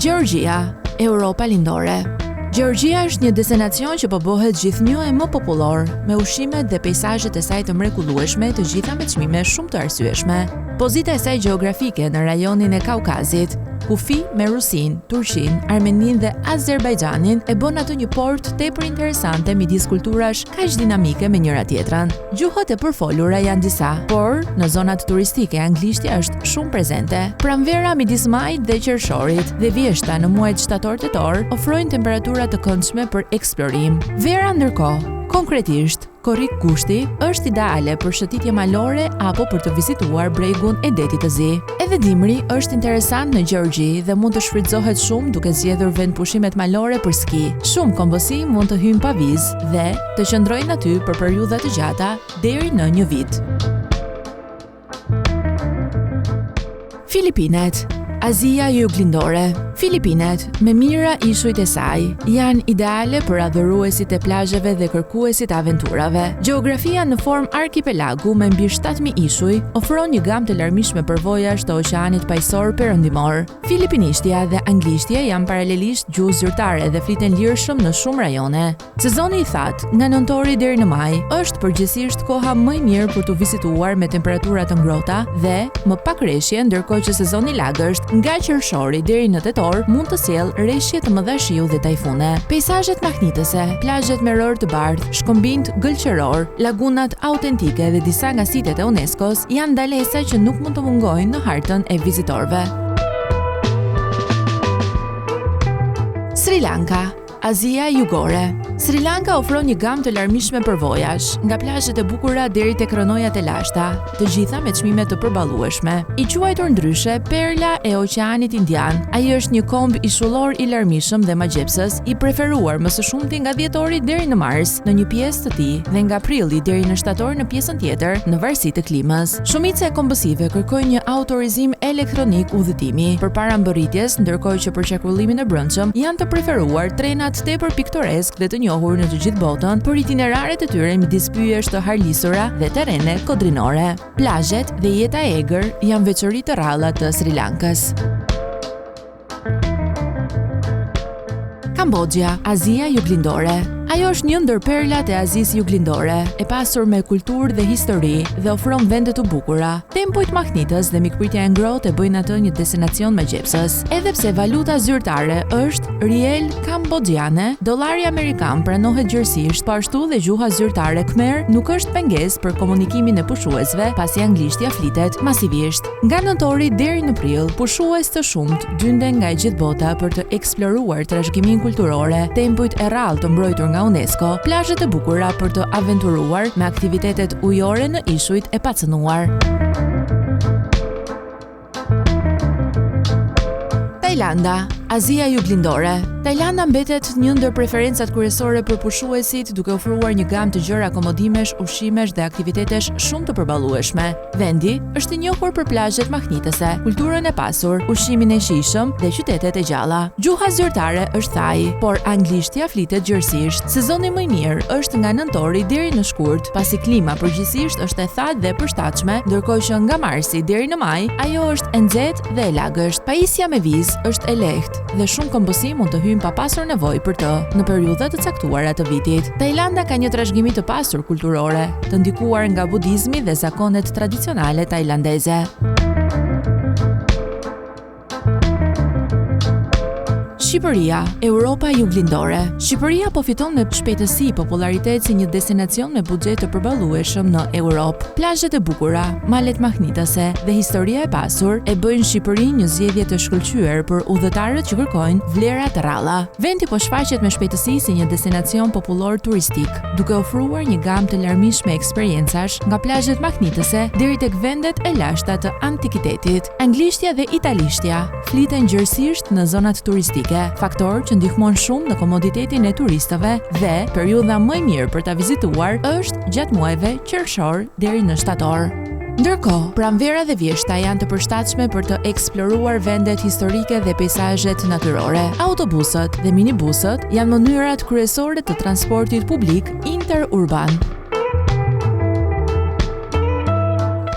Gjeorgjia, Europa lindore. Gjeorgjia është një destinacion që po bëhet gjithnjë e më popullor, me ushqimet dhe peizazhet e saj të mrekullueshme, të gjitha me çmime shumë të arsyeshme. Pozita e saj gjeografike në rajonin e Kaukazit, kufi me Rusin, Turqin, Armenin dhe Azerbajxhanin e bën atë një port tepër interesante midis kulturash kaq dinamike me njëra tjetrën. Gjuhët e përfolura janë disa, por në zonat turistike anglishtja është shumë prezente. Pranvera midis majit dhe qershorit dhe vjeshta në muajt shtator-tetor ofrojnë temperatura të këndshme për eksplorim. Vera ndërkohë, konkretisht, korrik kushti është ideale për shëtitje malore apo për të vizituar bregun e detit të zi. Edhe dimri është interesant në Gjeorgji dhe mund të shfrytëzohet shumë duke zgjedhur vend pushimet malore për ski. Shumë kombësi mund të hyjnë pa vizë dhe të qëndrojnë aty për periudha të gjata deri në një vit. Filipinet, Azia Juglindore. Filipinet, me mira ishujt e saj, janë ideale për adhuruesit e plazheve dhe kërkuesit e aventurave. Gjeografia në formë arkipelagu me mbi 7000 ishuj ofron një gamë të larmishme përvojash të oqeanit paqësor perëndimor. Filipinishtja dhe anglishtja janë paralelisht gjuhë zyrtare dhe fliten lirshëm në shumë rajone. Sezoni i thatë, nga nëntori deri në maj, është përgjithsisht koha më e mirë për të vizituar me temperatura të ngrohta dhe më pak reshje, ndërkohë që sezoni i lagësht, nga qershori deri në tetor mund të sjellë rreshje të mëdha shiu dhe tajfune. Peizazhet mahnitëse, plazhet me rërë të bardhë, shkëmbinjt gëlqëror, lagunat autentike dhe disa nga sitet e UNESCO-s janë ndalesa që nuk mund të mungojnë në hartën e vizitorëve. Sri Lanka, Azia Jugore. Sri Lanka ofron një gamë të larmishme përvojash, nga plazhet e bukura deri tek rënojat e lashta, të gjitha me çmime të përballueshme. I quajtur ndryshe Perla e Oqeanit Indian, ai është një komb ishullor i larmishëm dhe magjepsës, i preferuar më së shumti nga dhjetori deri në mars në një pjesë të tij dhe nga prilli deri në shtator në pjesën tjetër, në varësi të klimës. Shumica e kombësive kërkojnë një autorizim elektronik udhëtimi përpara mbërritjes, ndërkohë që për qarkullimin e brendshëm janë të preferuar trenat tepër piktoresk dhe të njohur në të gjithë botën për itineraret e tyre midis pyjesh të harlisura dhe terrene kodrinore. Plazhet dhe jeta e egër janë veçori të rralla të Sri Lankës. Kambodgja, Azia Juglindore. Ajo është një ndër perlat e Azisë Juglindore, e pasur me kulturë dhe histori dhe ofron vende të bukura. Tempujt mahnitës dhe mikpritja e ngrohtë e bëjnë atë një destinacion magjepsës. Edhe pse valuta zyrtare është riel kambodgjane, dollari amerikan pranohet gjërësisht, po ashtu dhe gjuha zyrtare khmer nuk është pengesë për komunikimin e pushuesve, pasi anglishtja flitet masivisht. Nga nëntori deri në prill, pushues të shumt dynden nga e gjithë bota për të eksploruar trashëgiminë kulturore, tempujt e rrallë të mbrojtur nga UNESCO, plazhet e bukura për të aventuruar me aktivitetet ujore në ishujt e pacënuar. Tajlanda, Azia Juglindore. Tajlanda mbetet një ndër preferencat kryesore për pushuesit, duke ofruar një gamë të gjëra akomodimesh, ushqimesh dhe aktivitetesh shumë të përballueshme. Vendi është i njohur për plazhet mahnitëse, kulturën e pasur, ushqimin e shijshëm dhe qytetet e gjalla. Gjuha zyrtare është thai, por anglishtja flitet gjërësisht. Sezoni më i mirë është nga nëntori deri në shkurt, pasi klima përgjithsisht është e thatë dhe përshtatshme, ndërkohë që nga marsi deri në maj ajo është e nxehtë dhe e lagësht. Pajisja me vizë është e lehtë dhe shumë kombësi mund të hyjnë pa pasur nevojë për të në periudha të caktuara të vitit. Tajlanda ka një trashëgimi të pasur kulturore, të ndikuar nga budizmi dhe zakonet tradicionale tajlandeze. Shqipëria, Europa Juglindore. Shqipëria po fiton me shpejtësi popularitet si një destinacion me buxhet të përballueshëm në Europë. Plazhet e bukura, malet mahnitëse dhe historia e pasur e bëjnë Shqipërinë një zgjedhje të shkëlqyer për udhëtarët që kërkojnë vlera të rralla. Vendi po shfaqet me shpejtësi si një destinacion popullor turistik, duke ofruar një gamë të larmishme eksperjencash nga plazhet mahnitëse deri tek vendet e lashta të antikitetit. Anglishtja dhe italishtja fliten gjërësisht në zonat turistike, faktor që ndihmon shumë në komoditetin e turistëve dhe periudha më e mirë për ta vizituar është gjatë muajve qershor deri në shtator. Ndërkohë, pranvera dhe vjeshta janë të përshtatshme për të eksploruar vendet historike dhe peizazhet natyrore. Autobusët dhe minibusët janë mënyrat kryesore të transportit publik interurban.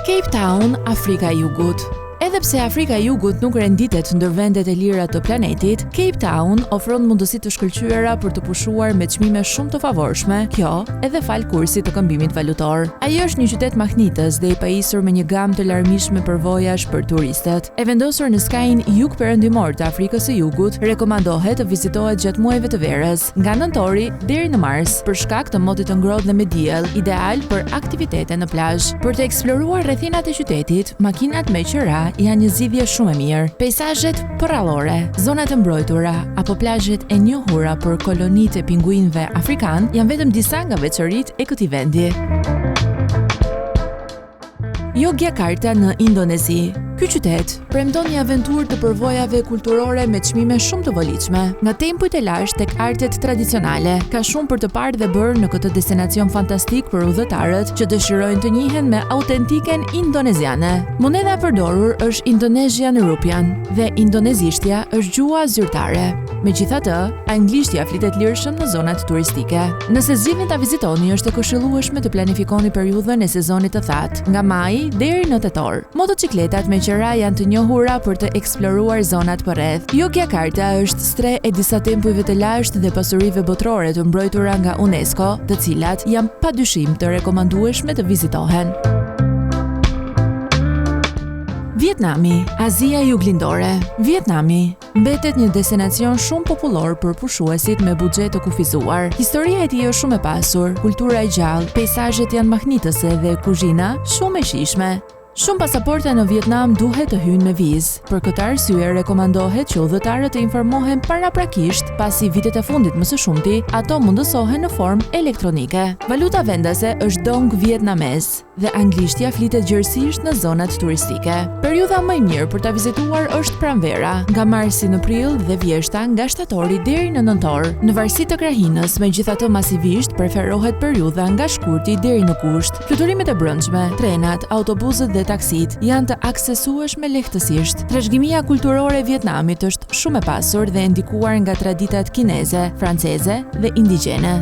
Cape Town, Afrika e Jugut. Edhe pse Afrika e Jugut nuk renditet ndër vendet e lira të planetit, Cape Town ofron mundësi të shkëlqyera për të pushuar me çmime shumë të favorshme, kjo edhe fal kursit të këmbimit valutor. Ai është një qytet mahnitës dhe i pajisur me një gamë të larmishme përvojash për turistët. E vendosur në skajin jug-perëndimor të Afrikës së Jugut, rekomandohet të vizitohet gjatë muajve të verës, nga nëntori deri në mars, për shkak të motit të ngrohtë dhe me diell, ideal për aktivitete në plazh. Për të eksploruar rrethinat e qytetit, makinat me qira janë një zgjidhje shumë e mirë. Peizazhet përrallore, zonat e mbrojtura apo plazhet e njohura për kolonitë e pinguinëve afrikan janë vetëm disa nga veçoritë e këtij vendi. Yogyakarta në Indonezi. Ky qytet premton një aventurë të përvojave kulturore me çmime shumë të volitshme, nga tempujt e lashtë tek artet tradicionale. Ka shumë për të parë dhe bërë në këtë destinacion fantastik për udhëtarët që dëshirojnë të njihen me autentiken indoneziane. Monedha e përdorur është Indonesian Rupiah dhe indonezishtja është gjuha zyrtare. Megjithatë, anglishtja flitet lirshëm në zonat turistike. Nëse zgjidhni ta vizitoni, është e këshillueshme të planifikoni periudhën e sezonit të thatë, nga maj deri në tetor. Motocikletat me qira janë të njohura për të eksploruar zonat përreth. Yogyakarta është stre e disa tempujve të lashtë dhe pasurive botërore të mbrojtura nga UNESCO, të cilat janë padyshim të rekomandueshme të vizitohen. Vietnami, Azia Juglindore. Vietnami mbetet një destinacion shumë popullor për pushuesit me buxhet të kufizuar. Historia e tij është shumë e pasur, kultura e gjallë, peizazhet janë mahnitëse dhe kuzhina shumë e shijshme. Shumë pasaporta në Vietnam duhet të hyjnë me vizë. Për këtë arsye rekomandohet që udhëtarët të informohen paraprakisht, pasi vitet e fundit më së shumti ato mundësohen në formë elektronike. Valuta vendase është dong vietnamez dhe anglishtja flitet gjerësisht në zonat turistike. Periudha më e mirë për ta vizituar është pranvera, nga marsi në prill dhe vjeshta nga shtatori deri në nëntor. Në varësi të krahinës, megjithatë masivisht preferohet periudha nga shkurti deri në gusht. Fluturimet e brendshme, trenat, autobusët dhe taksit janë të aksesueshme lehtësisht. Trashëgimia kulturore e Vietnamit është shumë e pasur dhe e ndikuar nga traditat kineze, franceze dhe indigjene.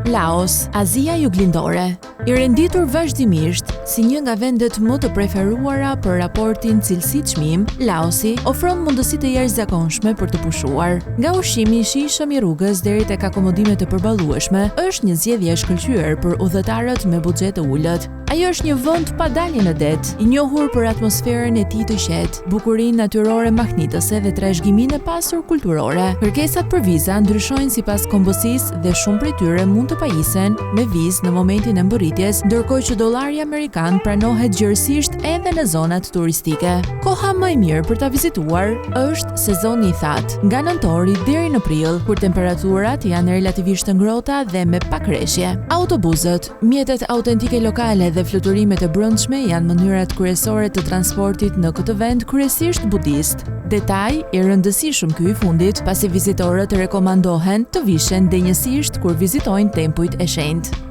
Laos, Azia Juglindore. I renditur vazhdimisht si një nga vendet më të preferuara për raportin cilësi-çmim, Laosi ofron mundësi të jashtëzakonshme për të pushuar. Nga ushqimi i shijshëm i rrugës deri tek akomodimet e përballueshme, është një zgjedhje e shkëlqyer për udhëtarët me buxhet të ulët. Ai është një vend pa dalje në det, i njohur për atmosferën e tij të qetë, bukurinë natyrore mahnitëse dhe trashëgiminë e pasur kulturore. Kërkesat për viza ndryshojnë sipas kombësisë dhe shumë prej tyre mund të pajisen me vizë në momentin e mbërritjes, ndërkohë që dollari amerikan pranohet gjerësisht edhe në zonat turistike. Koha më e mirë për ta vizituar është sezoni i thatë, nga nëntori deri në prill, kur temperaturat janë relativisht të ngrohta dhe me pak rreshje. Autobusët, mjetet autentike lokale dhe fluturimet e brendshme janë mënyrat kryesore të transportit në këtë vend kryesisht budist. Detaj i rëndësishëm ky i fundit, pasi vizitorët rekomandohen të vishen denjësisht kur vizitojnë tempujt e shenjtë.